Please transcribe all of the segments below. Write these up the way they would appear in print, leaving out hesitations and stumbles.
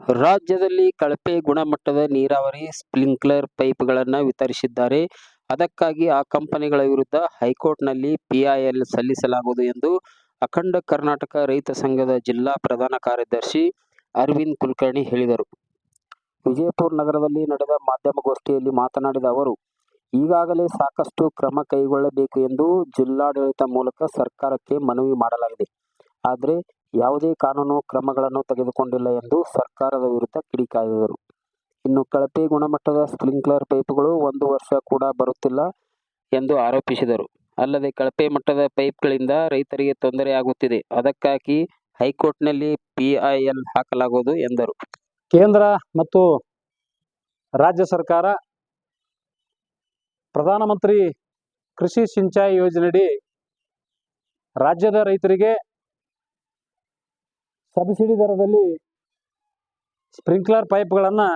ರಾಜ್ಯದಲ್ಲಿ ಕಳಪೆ ಗುಣಮಟ್ಟದ ನೀರಾವರಿ ಸ್ಪ್ರಿಂಕ್ಲರ್ ಪೈಪ್ಗಳನ್ನು ವಿತರಿಸಿದ್ದಾರೆ. ಅದಕ್ಕಾಗಿ ಆ ಕಂಪನಿಗಳ ವಿರುದ್ಧ ಹೈಕೋರ್ಟ್ನಲ್ಲಿ ಪಿಐಎಲ್ ಸಲ್ಲಿಸಲಾಗುವುದು ಎಂದು ಅಖಂಡ ಕರ್ನಾಟಕ ರೈತ ಸಂಘದ ಜಿಲ್ಲಾ ಪ್ರಧಾನ ಕಾರ್ಯದರ್ಶಿ ಅರವಿಂದ್ ಕುಲಕರ್ಣಿ ಹೇಳಿದರು. ವಿಜಯಪುರ ನಗರದಲ್ಲಿ ನಡೆದ ಮಾಧ್ಯಮಗೋಷ್ಠಿಯಲ್ಲಿ ಮಾತನಾಡಿದ ಅವರು, ಈಗಾಗಲೇ ಸಾಕಷ್ಟು ಕ್ರಮ ಕೈಗೊಳ್ಳಬೇಕು ಎಂದು ಜಿಲ್ಲಾಡಳಿತ ಮೂಲಕ ಸರ್ಕಾರಕ್ಕೆ ಮನವಿ ಮಾಡಲಾಗಿದೆ. ಆದರೆ ಯಾವುದೇ ಕಾನೂನು ಕ್ರಮಗಳನ್ನು ತೆಗೆದುಕೊಂಡಿಲ್ಲ ಎಂದು ಸರ್ಕಾರದ ವಿರುದ್ಧ ಕಿಡಿಕಾರಿದರು. ಇನ್ನು ಕಳಪೆ ಗುಣಮಟ್ಟದ ಸ್ಪ್ರಿಂಕ್ಲರ್ ಪೈಪ್ಗಳು 1 ವರ್ಷ ಕೂಡ ಬರುತ್ತಿಲ್ಲ ಎಂದು ಆರೋಪಿಸಿದರು. ಅಲ್ಲದೆ ಕಳಪೆ ಮಟ್ಟದ ಪೈಪ್ಗಳಿಂದ ರೈತರಿಗೆ ತೊಂದರೆಯಾಗುತ್ತಿದೆ. ಅದಕ್ಕಾಗಿ ಹೈಕೋರ್ಟ್ನಲ್ಲಿ ಪಿಐಎಲ್ ಹಾಕಲಾಗುವುದು ಎಂದರು. ಕೇಂದ್ರ ಮತ್ತು ರಾಜ್ಯ ಸರ್ಕಾರ ಪ್ರಧಾನಮಂತ್ರಿ ಕೃಷಿ ಸಿಂಚಾಯಿ ಯೋಜನೆಯಡಿ ರಾಜ್ಯದ ರೈತರಿಗೆ ಸಬ್ಸಿಡಿ ದರದಲ್ಲಿ ಸ್ಪ್ರಿಂಕ್ಲರ್ ಪೈಪ್ಗಳನ್ನು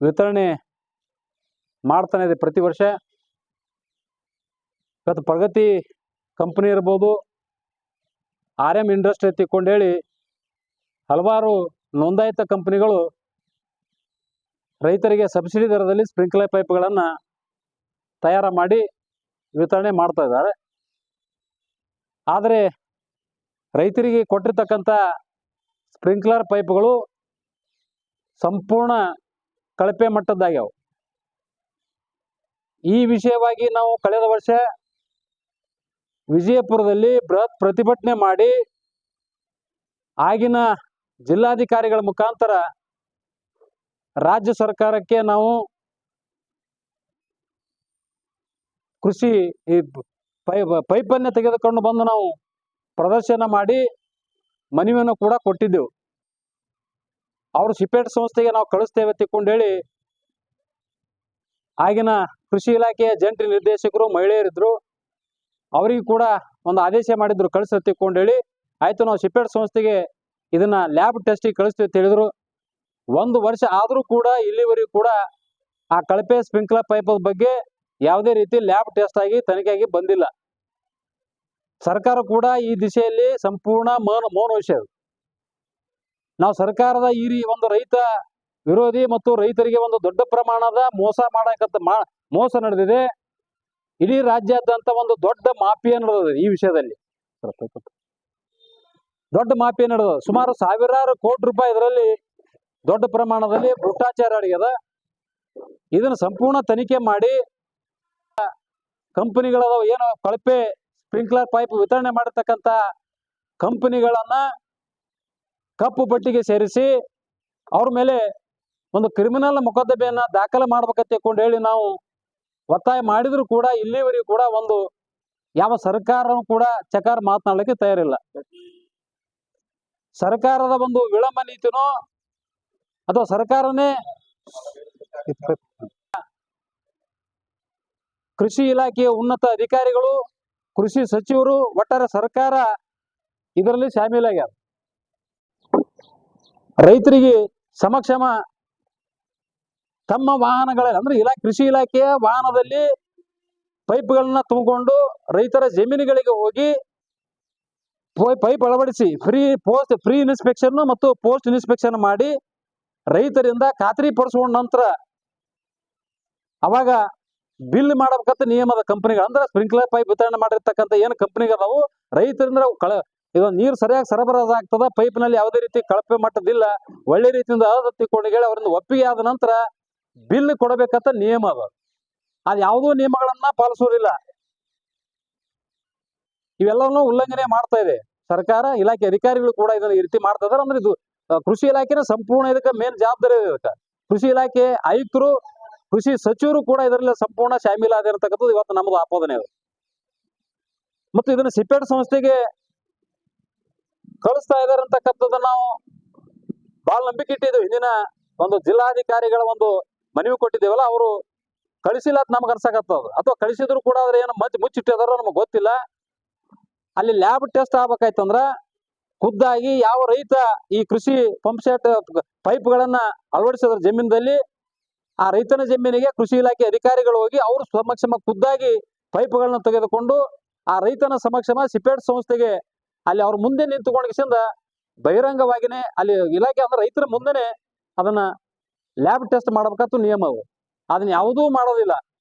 ವಿತರಣೆ ಮಾಡ್ತಾನೆ ಇದೆ ಪ್ರತಿ ವರ್ಷ. ಇವತ್ತು ಪ್ರಗತಿ ಕಂಪನಿ ಇರ್ಬೋದು, RM ಇಂಡಸ್ಟ್ರಿ ತಿಕ್ಕೊಂಡು ಹೇಳಿ ಹಲವಾರು ನೋಂದಾಯಿತ ಕಂಪನಿಗಳು ರೈತರಿಗೆ ಸಬ್ಸಿಡಿ ದರದಲ್ಲಿ ಸ್ಪ್ರಿಂಕ್ಲರ್ ಪೈಪ್ಗಳನ್ನು ತಯಾರು ಮಾಡಿ ವಿತರಣೆ ಮಾಡ್ತಾ ಇದ್ದಾರೆ. ಆದರೆ ರೈತರಿಗೆ ಕೊಟ್ಟಿರ್ತಕ್ಕಂಥ ಸ್ಪ್ರಿಂಕ್ಲರ್ ಪೈಪ್ಗಳು ಸಂಪೂರ್ಣ ಕಳಪೆ ಮಟ್ಟದ್ದಾಗ್ಯಾವ. ಈ ವಿಷಯವಾಗಿ ನಾವು ಕಳೆದ ವರ್ಷ ವಿಜಯಪುರದಲ್ಲಿ ಬೃಹತ್ ಪ್ರತಿಭಟನೆ ಮಾಡಿ ಆಗಿನ ಜಿಲ್ಲಾಧಿಕಾರಿಗಳ ಮುಖಾಂತರ ರಾಜ್ಯ ಸರ್ಕಾರಕ್ಕೆ ನಾವು ಕೃಷಿ ಪೈಪನ್ನು ತೆಗೆದುಕೊಂಡು ಬಂದು ನಾವು ಪ್ರದರ್ಶನ ಮಾಡಿ ಮನವಿಯನ್ನು ಕೂಡ ಕೊಟ್ಟಿದ್ದೆವು. ಅವರು ಸಿಪೆಟ್ ಸಂಸ್ಥೆಗೆ ನಾವು ಕಳಿಸ್ತೇವೆ ತಿಕ್ಕೊಂಡು ಹೇಳಿ ಆಗಿನ ಕೃಷಿ ಇಲಾಖೆಯ ಜಂಟಿ ನಿರ್ದೇಶಕರು ಮಹಿಳೆಯರಿದ್ರು, ಅವರಿಗೂ ಕೂಡ ಒಂದು ಆದೇಶ ಮಾಡಿದ್ರು ಕಳಿಸ ತಿಕ್ಕೊಂಡು ಹೇಳಿ. ಆಯ್ತು, ನಾವು ಸಿಪೆಟ್ ಸಂಸ್ಥೆಗೆ ಇದನ್ನ ಲ್ಯಾಬ್ ಟೆಸ್ಟಿಗೆ ಕಳಿಸ್ತೀವಿ ಅಂತ ಹೇಳಿದ್ರು. 1 ವರ್ಷ ಆದರೂ ಕೂಡ ಇಲ್ಲಿವರೆಗೂ ಕೂಡ ಆ ಕಳಪೆ ಸ್ಪ್ರಿಂಕ್ಲರ್ ಪೈಪ್ ಬಗ್ಗೆ ಯಾವುದೇ ರೀತಿ ಲ್ಯಾಬ್ ಟೆಸ್ಟ್ ಆಗಿ ತನಿಖೆಯಾಗಿ ಬಂದಿಲ್ಲ. ಸರ್ಕಾರ ಕೂಡ ಈ ದಿಶೆಯಲ್ಲಿ ಸಂಪೂರ್ಣ ಮೌನ ವಹಿಸಿದೆ. ನಾವು ಸರ್ಕಾರದ ಈ ಒಂದು ರೈತ ವಿರೋಧಿ ಮತ್ತು ರೈತರಿಗೆ ಒಂದು ದೊಡ್ಡ ಪ್ರಮಾಣದ ಮೋಸ ನಡೆದಿದೆ. ಇಡೀ ರಾಜ್ಯಾದ್ಯಂತ ಒಂದು ದೊಡ್ಡ ಮಾಫಿಯಾ ನಡೆದಿದೆ. ಈ ವಿಷಯದಲ್ಲಿ ದೊಡ್ಡ ಮಾಫಿಯಾ ನಡೆದ ಸುಮಾರು ಸಾವಿರಾರು ಕೋಟಿ ರೂಪಾಯಿ ಇದರಲ್ಲಿ ದೊಡ್ಡ ಪ್ರಮಾಣದಲ್ಲಿ ಭ್ರಷ್ಟಾಚಾರ ನಡೆಯದ. ಇದನ್ನು ಸಂಪೂರ್ಣ ತನಿಖೆ ಮಾಡಿ ಕಂಪನಿಗಳ ಏನು ಕಳಪೆ ಸ್ಪ್ರಿಂಕ್ಲರ್ ಪೈಪ್ ವಿತರಣೆ ಮಾಡಿರ್ತಕ್ಕಂಥ ಕಂಪನಿಗಳನ್ನ ಕಪ್ಪು ಪಟ್ಟಿಗೆ ಸೇರಿಸಿ ಅವ್ರ ಮೇಲೆ ಒಂದು ಕ್ರಿಮಿನಲ್ ಮೊಕದ್ದಮೆಯನ್ನ ದಾಖಲೆ ಮಾಡ್ಬೇಕಂತ ತಿಳ್ಕೊಂಡು ಹೇಳಿ ನಾವು ಒತ್ತಾಯ ಮಾಡಿದ್ರು ಕೂಡ ಇಲ್ಲಿವರೆಗೂ ಕೂಡ ಒಂದು ಯಾವ ಸರ್ಕಾರನೂ ಕೂಡ ಚಕಾರ ಮಾತನಾಡಲಿಕ್ಕೆ ತಯಾರಿಲ್ಲ. ಸರ್ಕಾರದ ಒಂದು ವಿಳಂಬ ನೀತಿನೋ ಅಥವಾ ಸರ್ಕಾರನೇ ಕೃಷಿ ಇಲಾಖೆಯ ಉನ್ನತ ಅಧಿಕಾರಿಗಳು, ಕೃಷಿ ಸಚಿವರು, ಒಟ್ಟಾರೆ ಸರ್ಕಾರ ಇದರಲ್ಲಿ ಶಾಮೀಲಾಗ್ಯಾರ. ರೈತರಿಗೆ ಸಮಕ್ಷಮ ತಮ್ಮ ವಾಹನಗಳಲ್ಲಿ ಅಂದ್ರೆ ಕೃಷಿ ಇಲಾಖೆಯ ವಾಹನದಲ್ಲಿ ಪೈಪ್ಗಳನ್ನ ತುಂಬಿಕೊಂಡು ರೈತರ ಜಮೀನುಗಳಿಗೆ ಹೋಗಿ ಪೈಪ್ ಅಳವಡಿಸಿ ಫ್ರೀ ಇನ್ಸ್ಪೆಕ್ಷನ್ ಮತ್ತು ಪೋಸ್ಟ್ ಇನ್ಸ್ಪೆಕ್ಷನ್ ಮಾಡಿ ರೈತರಿಂದ ಖಾತ್ರಿ ಪಡಿಸ್ಕೊಂಡ ನಂತರ ಅವಾಗ ಬಿಲ್ ಮಾಡಬೇಕಂತ ನಿಯಮದ ಕಂಪನಿಗಳು ಅಂದ್ರೆ ಸ್ಪ್ರಿಂಕ್ಲರ್ ಪೈಪ್ ವಿತರಣೆ ಮಾಡಿರ್ತಕ್ಕಂಥ ಏನು ಕಂಪನಿಗಳವು ರೈತರಿಂದ ಇದೊಂದು ನೀರು ಸರಿಯಾಗಿ ಸರಬರಾಜು ಆಗ್ತದ, ಪೈಪ್ನಲ್ಲಿ ಯಾವುದೇ ರೀತಿ ಕಳಪೆ ಮಟ್ಟದಿಲ್ಲ, ಒಳ್ಳೆ ರೀತಿಯಿಂದ ತಿಳ್ಕೊಂಡು ಹೇಳಿ ಅವರಿಂದ ಒಪ್ಪಿಗೆ ಆದ ನಂತರ ಬಿಲ್ ಕೊಡಬೇಕಂತ ನಿಯಮ ಅದು ಯಾವುದೋ ನಿಯಮಗಳನ್ನ ಪಾಲಿಸೋದಿಲ್ಲ. ಇವೆಲ್ಲವನ್ನೂ ಉಲ್ಲಂಘನೆ ಮಾಡ್ತಾ ಇದೆ ಸರ್ಕಾರ. ಇಲಾಖೆ ಅಧಿಕಾರಿಗಳು ಕೂಡ ಇದನ್ನ ಈ ರೀತಿ ಮಾಡ್ತಾ ಇದಾರೆ. ಅಂದ್ರೆ ಇದು ಕೃಷಿ ಇಲಾಖೆನ ಸಂಪೂರ್ಣ ಇದಕ್ಕೆ ಮೇನ್ ಜವಾಬ್ದಾರಿ ಇದೆ. ಇದಕ್ಕೆ ಕೃಷಿ ಇಲಾಖೆ ಆಯುಕ್ತರು, ಕೃಷಿ ಸಚಿವರು ಕೂಡ ಇದರಲ್ಲಿ ಸಂಪೂರ್ಣ ಶಾಮೀಲಾಗಿರ್ತಕ್ಕಂಥದ್ದು ಇವತ್ತು ನಮ್ಮದು ಆಪಾದನೆ ಇದೆ. ಮತ್ತು ಇದನ್ನ ಸಿಪೆಟ್ ಸಂಸ್ಥೆಗೆ ಕಳಿಸ್ತಾ ಇದಾರೆ ಅಂತಕ್ಕಂಥದ್ದು ನಾವು ಬಹಳ ನಂಬಿಕೆ ಇಟ್ಟಿದ್ದೇವೆ. ಹಿಂದಿನ ಒಂದು ಜಿಲ್ಲಾಧಿಕಾರಿಗಳ ಒಂದು ಮನವಿ ಕೊಟ್ಟಿದ್ದೇವಲ್ಲ, ಅವರು ಕಳಿಸಿಲ್ಲ ಅಂತ ನಮ್ಗೆ ಅನ್ಸಕತ್ತದ, ಅಥವಾ ಕಳಿಸಿದ್ರು ಕೂಡ ಅದ್ರ ಏನು ಮುಚ್ಚಿಟ್ಟಿದಾರೋ ನಮ್ಗೆ ಗೊತ್ತಿಲ್ಲ. ಅಲ್ಲಿ ಲ್ಯಾಬ್ ಟೆಸ್ಟ್ ಆಗ್ಬೇಕಾಯ್ತಂದ್ರ ಖುದ್ದಾಗಿ ಯಾವ ರೈತ ಈ ಕೃಷಿ ಪಂಪ್ ಸೆಟ್ ಪೈಪ್ಗಳನ್ನ ಅಳವಡಿಸಿದ್ರ ಜಮೀನಲ್ಲಿ ಆ ರೈತನ ಜಮೀನಿಗೆ ಕೃಷಿ ಇಲಾಖೆ ಅಧಿಕಾರಿಗಳು ಹೋಗಿ ಅವರು ಸಮಕ್ಷಮ ಖುದ್ದಾಗಿ ಪೈಪ್ಗಳನ್ನ ತೆಗೆದುಕೊಂಡು ಆ ರೈತನ ಸಮಕ್ಷಮ ಸಿಪೆಟ್ ಸಂಸ್ಥೆಗೆ ಅಲ್ಲಿ ಅವ್ರ ಮುಂದೆ ನಿಂತುಕೊಂಡಿಸಿಂದ ಬಹಿರಂಗವಾಗಿನೇ ಅಲ್ಲಿ ಇಲಾಖೆ ಅಂದ್ರೆ ರೈತರ ಮುಂದೆನೆ ಅದನ್ನ ಲ್ಯಾಬ್ ಟೆಸ್ಟ್ ಮಾಡ್ಬೇಕಂತ ನಿಯಮ ಅವು. ಅದನ್ನ ಯಾವುದೂ ಮಾಡೋದಿಲ್ಲ.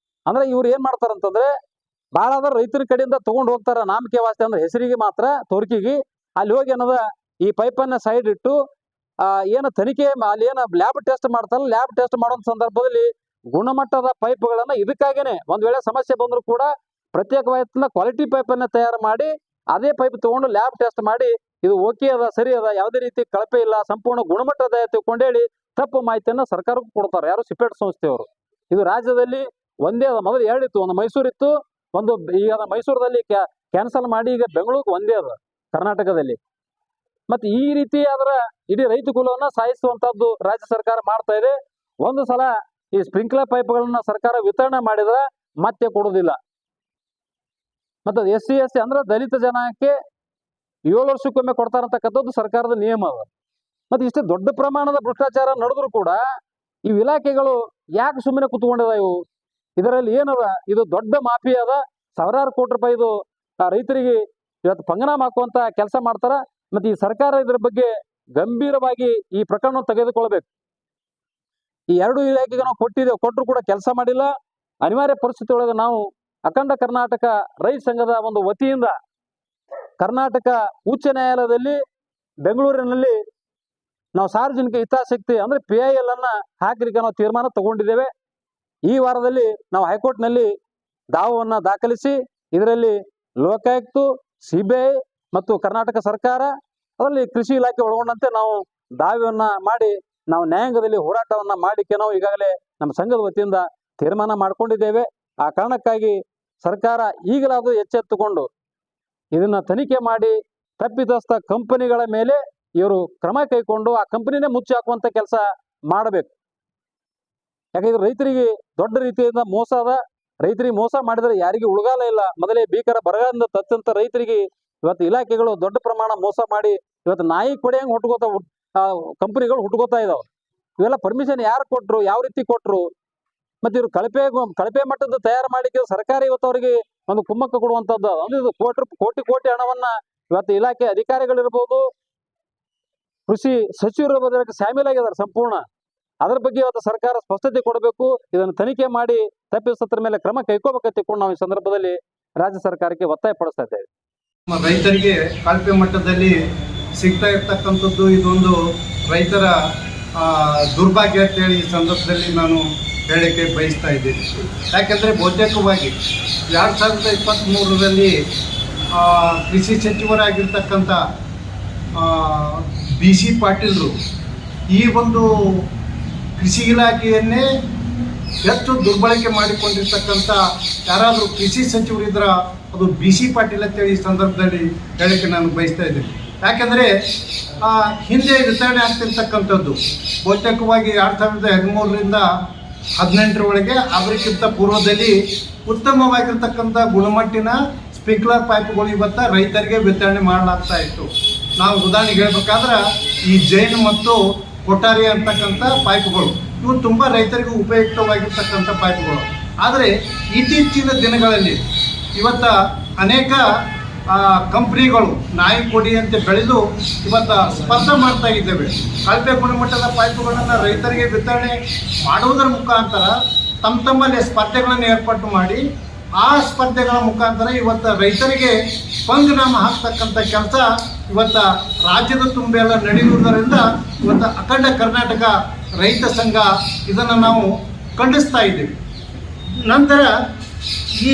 ಅಂದ್ರೆ ಇವ್ರು ಏನ್ ಮಾಡ್ತಾರಂತಂದ್ರೆ ಭಾಳ ಆದ್ರೆ ರೈತರ ಕಡೆಯಿಂದ ತಗೊಂಡು ಹೋಗ್ತಾರ ನಾಮಕೆ ವಾಸ್ತೆ ಅಂದ್ರೆ ಹೆಸರಿಗೆ ಮಾತ್ರ ತೋರ್ಕಿಗೆ. ಅಲ್ಲಿ ಹೋಗಿ ಏನದ ಈ ಪೈಪನ್ನ ಸೈಡ್ ಇಟ್ಟು ಏನು ತನಿಖೆ ಅಲ್ಲಿ ಏನು ಲ್ಯಾಬ್ ಟೆಸ್ಟ್ ಮಾಡ್ತಾರಲ್ಲ, ಲ್ಯಾಬ್ ಟೆಸ್ಟ್ ಮಾಡೋ ಸಂದರ್ಭದಲ್ಲಿ ಗುಣಮಟ್ಟದ ಪೈಪ್ಗಳನ್ನ ಇದಕ್ಕಾಗೇನೆ ಒಂದ್ ವೇಳೆ ಸಮಸ್ಯೆ ಬಂದ್ರು ಕೂಡ ಪ್ರತ್ಯೇಕವಾದ ಕ್ವಾಲಿಟಿ ಪೈಪನ್ನ ತಯಾರು ಮಾಡಿ ಅದೇ ಪೈಪ್ ತಗೊಂಡು ಲ್ಯಾಬ್ ಟೆಸ್ಟ್ ಮಾಡಿ ಇದು ಓಕೆ ಅದ, ಸರಿ ಅದ, ಯಾವುದೇ ರೀತಿ ಕಳಪೆ ಇಲ್ಲ, ಸಂಪೂರ್ಣ ಗುಣಮಟ್ಟದ ತಿಳ್ಕೊಂಡೇಳಿ ತಪ್ಪು ಮಾಹಿತಿಯನ್ನ ಸರ್ಕಾರಕ್ಕೂ ಕೊಡ್ತಾರೆ. ಯಾರು ಸಿಪೆಟ್ ಸಂಸ್ಥೆಯವರು. ಇದು ರಾಜ್ಯದಲ್ಲಿ ಒಂದೇ ಅದ. ಮೊದಲು ಎರಡಿತ್ತು, ಒಂದು ಮೈಸೂರಿತ್ತು, ಒಂದು ಈಗ ಮೈಸೂರದಲ್ಲಿ ಕ್ಯಾನ್ಸಲ್ ಮಾಡಿ ಈಗ ಬೆಂಗಳೂರಿಗೆ ಒಂದೇ ಅದ ಕರ್ನಾಟಕದಲ್ಲಿ. ಮತ್ತೆ ಈ ರೀತಿ ಅದರ ಇಡೀ ರೈತ ಕುಲವನ್ನ ಸಾಯಿಸುವಂತದ್ದು ರಾಜ್ಯ ಸರ್ಕಾರ ಮಾಡ್ತಾ ಇದೆ. ಒಂದು ಸಲ ಈ ಸ್ಪ್ರಿಂಕ್ಲರ್ ಪೈಪ್ಗಳನ್ನ ಸರ್ಕಾರ ವಿತರಣೆ ಮಾಡಿದ್ರೆ ಮತ್ತೆ ಕೊಡುವುದಿಲ್ಲ. ಮತ್ತೆ SC SC ಅಂದ್ರೆ ದಲಿತ ಜನಾಂಗಕ್ಕೆ 7 ವರ್ಷಕ್ಕೊಮ್ಮೆ ಕೊಡ್ತಾರಂತಕ್ಕಂಥದ್ದು ಸರ್ಕಾರದ ನಿಯಮ ಅದ. ಮತ್ತೆ ಇಷ್ಟೇ ದೊಡ್ಡ ಪ್ರಮಾಣದ ಭ್ರಷ್ಟಾಚಾರ ನಡೆದ್ರು ಕೂಡ ಈ ಇಲಾಖೆಗಳು ಯಾಕೆ ಸುಮ್ಮನೆ ಕುತ್ಕೊಂಡಿದ? ಇವು ಇದರಲ್ಲಿ ಏನದ? ಇದು ದೊಡ್ಡ ಮಾಫಿ ಅದ. ಸಾವಿರಾರು ಕೋಟಿ ರೂಪಾಯಿ ಇದು ರೈತರಿಗೆ ಇವತ್ತು ಪಂಗನಾಮ ಹಾಕುವಂತ ಕೆಲಸ ಮಾಡ್ತಾರ. ಮತ್ತೆ ಈ ಸರ್ಕಾರ ಇದ್ರ ಬಗ್ಗೆ ಗಂಭೀರವಾಗಿ ಈ ಪ್ರಕರಣ ತೆಗೆದುಕೊಳ್ಬೇಕು. ಈ ಎರಡು ಇಲಾಖೆಗೆ ನಾವು ಕೊಟ್ಟರು ಕೂಡ ಕೆಲಸ ಮಾಡಿಲ್ಲ. ಅನಿವಾರ್ಯ ಪರಿಸ್ಥಿತಿ ಒಳಗೆ ನಾವು ಅಖಂಡ ಕರ್ನಾಟಕ ರೈತ ಸಂಘದ ಒಂದು ವತಿಯಿಂದ ಕರ್ನಾಟಕ ಉಚ್ಚ ನ್ಯಾಯಾಲಯದಲ್ಲಿ ಬೆಂಗಳೂರಿನಲ್ಲಿ ನಾವು ಸಾರ್ವಜನಿಕ ಹಿತಾಸಕ್ತಿ ಅಂದ್ರೆ PIL ಅನ್ನ ಹಾಕಲಿಕ್ಕೆ ನಾವು ತೀರ್ಮಾನ ತಗೊಂಡಿದ್ದೇವೆ. ಈ ವಾರದಲ್ಲಿ ನಾವು ಹೈಕೋರ್ಟ್ನಲ್ಲಿ ದಾವವನ್ನ ದಾಖಲಿಸಿ ಇದರಲ್ಲಿ ಲೋಕಾಯುಕ್ತ, CBI ಮತ್ತು ಕರ್ನಾಟಕ ಸರ್ಕಾರ ಅದರಲ್ಲಿ ಕೃಷಿ ಇಲಾಖೆ ಒಳಗೊಂಡಂತೆ ನಾವು ದಾವೆಯನ್ನ ಮಾಡಿ ನಾವು ನ್ಯಾಯಾಂಗದಲ್ಲಿ ಹೋರಾಟವನ್ನ ಮಾಡಲಿಕ್ಕೆ ನಾವು ಈಗಾಗಲೇ ನಮ್ಮ ಸಂಘದ ವತಿಯಿಂದ ತೀರ್ಮಾನ ಮಾಡಿಕೊಂಡಿದ್ದೇವೆ. ಆ ಕಾರಣಕ್ಕಾಗಿ ಸರ್ಕಾರ ಈಗಲಾದರೂ ಎಚ್ಚೆತ್ತುಕೊಂಡು ಇದನ್ನ ತನಿಖೆ ಮಾಡಿ ತಪ್ಪಿತಸ್ಥ ಕಂಪನಿಗಳ ಮೇಲೆ ಇವರು ಕ್ರಮ ಕೈಗೊಂಡು ಆ ಕಂಪನಿನೇ ಮುಚ್ಚಿ ಹಾಕುವಂತ ಕೆಲಸ ಮಾಡಬೇಕು. ಯಾಕಂದ್ರೆ ರೈತರಿಗೆ ದೊಡ್ಡ ರೀತಿಯಿಂದ ಮೋಸ ಅದ. ರೈತರಿಗೆ ಮೋಸ ಮಾಡಿದ್ರೆ ಯಾರಿಗೆ ಉಳುಗಾಲ ಇಲ್ಲ. ಮೊದಲೇ ಭೀಕರ ಬರಗಾಲದಿಂದ ತತ್ತಂತ ರೈತರಿಗೆ ಇವತ್ತು ಇಲಾಖೆಗಳು ದೊಡ್ಡ ಪ್ರಮಾಣ ಮೋಸ ಮಾಡಿ ಇವತ್ತು ನಾಯಿ ಕೊಡೆಯಂಗೆ ಹುಟ್ಕೋತಾ ಕಂಪನಿಗಳು ಹುಟ್ಕೋತಾ ಇದಾವೆ. ಇವೆಲ್ಲ ಪರ್ಮಿಷನ್ ಯಾರು ಕೊಟ್ರು, ಯಾವ ರೀತಿ ಕೊಟ್ರು? ಮತ್ತೆ ಇವರು ಕಳಪೆ ಮಟ್ಟದ ತಯಾರು ಮಾಡಿಕ್ಕೆ ಸರ್ಕಾರ ಇವತ್ತು ಅವರಿಗೆ ಒಂದು ಕುಮ್ಮಕ್ಕ ಕೊಡುವಂತದ್ದು. ಅಂದ್ರೆ ಇದು ಕೋಟಿ ಹಣವನ್ನ ಇವತ್ತು ಇಲಾಖೆ ಅಧಿಕಾರಿಗಳಿರ್ಬೋದು, ಕೃಷಿ ಸಚಿವರು ಶಾಮೀಲಾಗಿದ್ದಾರೆ ಸಂಪೂರ್ಣ. ಅದರ ಬಗ್ಗೆ ಇವತ್ತು ಸರ್ಕಾರ ಸ್ಪಷ್ಟತೆ ಕೊಡಬೇಕು. ಇದನ್ನು ತನಿಖೆ ಮಾಡಿ ತಪ್ಪಿಸತ್ರ ಮೇಲೆ ಕ್ರಮ ಕೈಗೊಳ್ಳಬೇಕಂತ ತಿಳ್ಕೊಂಡು ನಾವು ಈ ಸಂದರ್ಭದಲ್ಲಿ ರಾಜ್ಯ ಸರ್ಕಾರಕ್ಕೆ ಒತ್ತಾಯ ಪಡಿಸ್ತಾ ಇದ್ದೇವೆ. ರೈತರಿಗೆ ಕಳಪೆ ಮಟ್ಟದಲ್ಲಿ ಸಿಗ್ತಾ ಇರ್ತಕ್ಕಂಥದ್ದು ಇದೊಂದು ರೈತರ ದುರ್ಭಾಗ್ಯ ಅಂತೇಳಿ ಈ ಸಂದರ್ಭದಲ್ಲಿ ನಾನು ಹೇಳಕ್ಕೆ ಬಯಸ್ತಾ ಇದ್ದೀನಿ. ಯಾಕೆಂದರೆ ಬಹುತೇಕವಾಗಿ 2023ರಲ್ಲಿ ಕೃಷಿ ಸಚಿವರಾಗಿರ್ತಕ್ಕಂಥ BC ಪಾಟೀಲರು ಈ ಒಂದು ಕೃಷಿ ಇಲಾಖೆಯನ್ನೇ ಹೆಚ್ಚು ದುರ್ಬಳಕೆ ಮಾಡಿಕೊಂಡಿರ್ತಕ್ಕಂಥ ಯಾರಾದರೂ ಕೃಷಿ ಸಚಿವರಿದ್ರ ಅದು BC ಪಾಟೀಲ್ ಅಂತೇಳಿ ಈ ಸಂದರ್ಭದಲ್ಲಿ ಹೇಳಕ್ಕೆ ನಾನು ಬಯಸ್ತಾ ಇದ್ದೀನಿ. ಯಾಕೆಂದರೆ ಹಿಂದೆ ವಿತರಣೆ ಆಗ್ತಿರ್ತಕ್ಕಂಥದ್ದು ಬಹುತೇಕವಾಗಿ 2013ರಿಂದ 2018 ಅದಕ್ಕಿಂತ ಪೂರ್ವದಲ್ಲಿ ಉತ್ತಮವಾಗಿರ್ತಕ್ಕಂಥ ಗುಣಮಟ್ಟಿನ ಸ್ಪ್ರಿಂಕ್ಲರ್ ಪೈಪ್ಗಳು ಇವತ್ತು ರೈತರಿಗೆ ವಿತರಣೆ ಮಾಡಲಾಗ್ತಾ ಇತ್ತು. ನಾವು ಉದಾಹರಣೆಗೆ ಹೇಳ್ಬೇಕಾದ್ರೆ ಈ ಜೈನ್ ಮತ್ತು ಕೊಠಾರಿ ಅಂತಕ್ಕಂಥ ಪೈಪ್ಗಳು ಇವು ತುಂಬ ರೈತರಿಗೆ ಉಪಯುಕ್ತವಾಗಿರ್ತಕ್ಕಂಥ ಪೈಪ್ಗಳು. ಆದರೆ ಇತ್ತೀಚಿನ ದಿನಗಳಲ್ಲಿ ಇವತ್ತು ಅನೇಕ ಕಂಪ್ನಿಗಳು ನಾಯಿ ಕೊಡಿಯಂತೆ ಬೆಳೆದು ಇವತ್ತು ಸ್ಪರ್ಧೆ ಮಾಡ್ತಾ ಇದ್ದೇವೆ. ಕಳಪೆ ಗುಣಮಟ್ಟದ ಪೈಪುಗಳನ್ನು ರೈತರಿಗೆ ವಿತರಣೆ ಮಾಡುವುದರ ಮುಖಾಂತರ ತಮ್ಮಲ್ಲಿ ಸ್ಪರ್ಧೆಗಳನ್ನು ಏರ್ಪಾಟು ಮಾಡಿ ಆ ಸ್ಪರ್ಧೆಗಳ ಮುಖಾಂತರ ಇವತ್ತು ರೈತರಿಗೆ ಪಂಗನಾಮ ಹಾಕ್ತಕ್ಕಂಥ ಕೆಲಸ ಇವತ್ತು ರಾಜ್ಯದ ತುಂಬೆಲ್ಲ ನಡೆಯುವುದರಿಂದ ಇವತ್ತು ಅಖಂಡ ಕರ್ನಾಟಕ ರೈತ ಸಂಘ ಇದನ್ನು ನಾವು ಖಂಡಿಸ್ತಾ ಇದ್ದೀವಿ. ನಂತರ ಈ